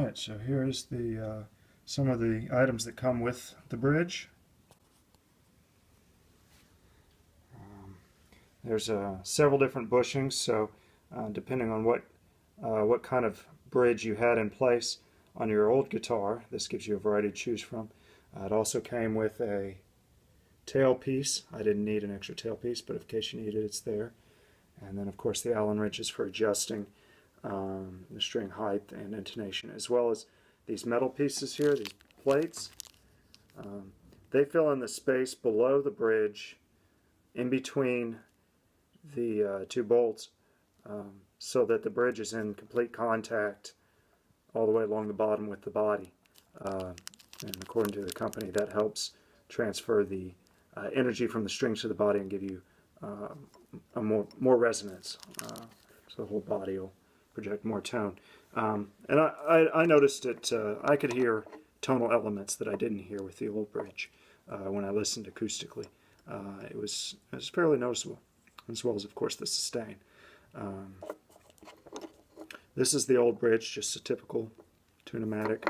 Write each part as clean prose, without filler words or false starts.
Alright, so here's the some of the items that come with the bridge. There's several different bushings, so depending on what kind of bridge you had in place on your old guitar, this gives you a variety to choose from. It also came with a tailpiece. I didn't need an extra tailpiece, but in case you need it, it's there. And then of course the Allen wrenches for adjusting the string height and intonation, as well as these metal pieces here, these plates. They fill in the space below the bridge in between the two bolts, so that the bridge is in complete contact all the way along the bottom with the body. And according to the company, that helps transfer the energy from the strings to the body and give you a more resonance, so the whole body will project more tone. And I noticed it. I could hear tonal elements that I didn't hear with the old bridge when I listened acoustically. It was fairly noticeable, as well as, of course, the sustain. This is the old bridge, just a typical tune-o-matic.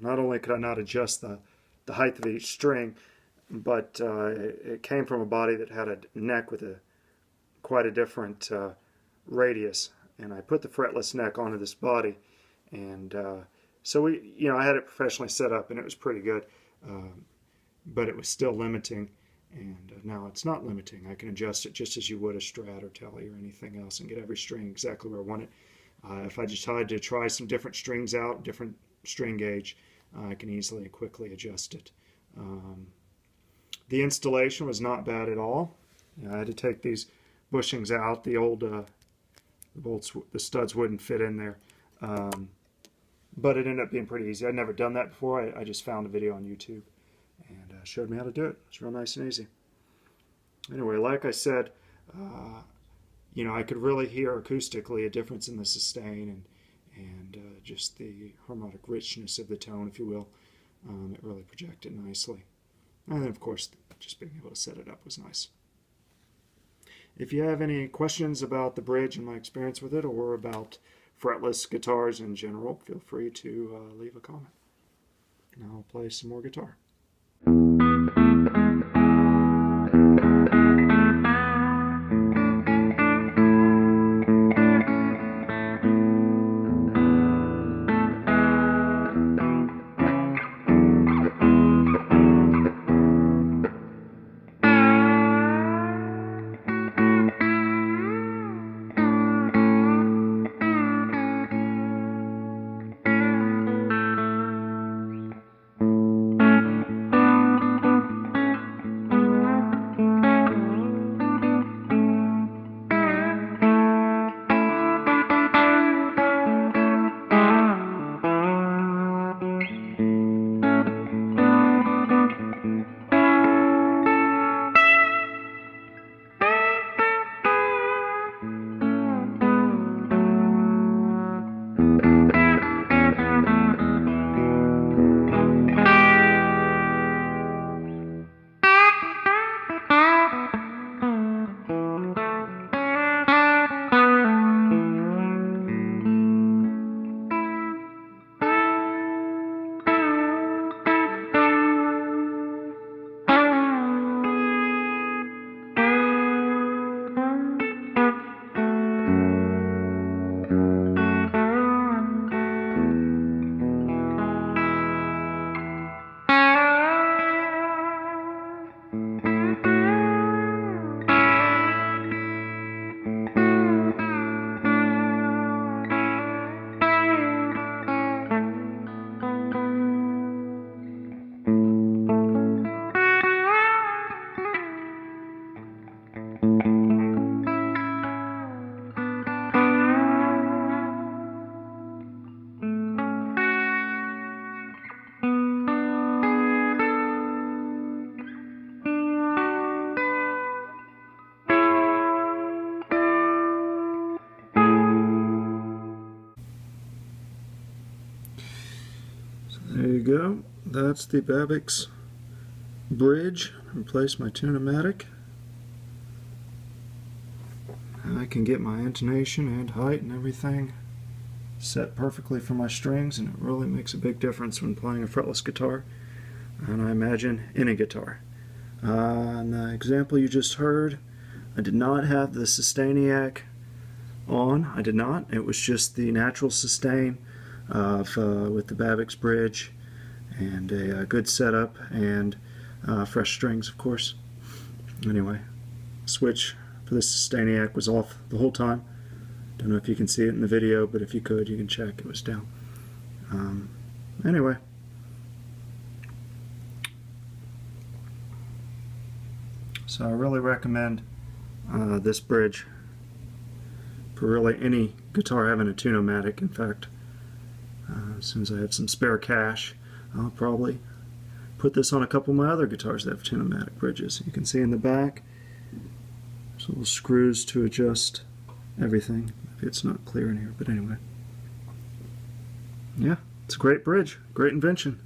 Not only could I not adjust the height of each string, but it came from a body that had a neck with quite a different radius, and I put the fretless neck onto this body, and so I had it professionally set up, and it was pretty good, but it was still limiting. And now it's not limiting. I can adjust it just as you would a Strat or Tele or anything else and get every string exactly where I want it. If I decided to try some different strings out, different string gauge, I can easily and quickly adjust it. The installation was not bad at all. I had to take these bushings out. The old the studs wouldn't fit in there. But it ended up being pretty easy. I'd never done that before. I just found a video on YouTube and showed me how to do it. It's real nice and easy. Anyway, like I said, I could really hear acoustically a difference in the sustain and just the harmonic richness of the tone, if you will. It really projected nicely. And then, of course, just being able to set it up was nice. If you have any questions about the bridge and my experience with it, or about fretless guitars in general, feel free to leave a comment. And I'll play some more guitar. There you go. That's the Babicz bridge. Replace my tune-o-matic. I can get my intonation and height and everything set perfectly for my strings, and it really makes a big difference when playing a fretless guitar, and I imagine any guitar. In the example you just heard, I did not have the Sustainiac on. I did not. It was just the natural sustain with the Babicz bridge and a good setup and fresh strings, of course. Anyway, switch for the Sustainiac was off the whole time. Don't know if you can see it in the video, but if you could, you can check it was down. Anyway, so I really recommend this bridge for really any guitar having a tune-o-matic. In fact, as soon as I have some spare cash, I'll probably put this on a couple of my other guitars that have tune-o-matic bridges. You can see in the back there's little screws to adjust everything. Maybe it's not clear in here, but anyway. Yeah, it's a great bridge, great invention.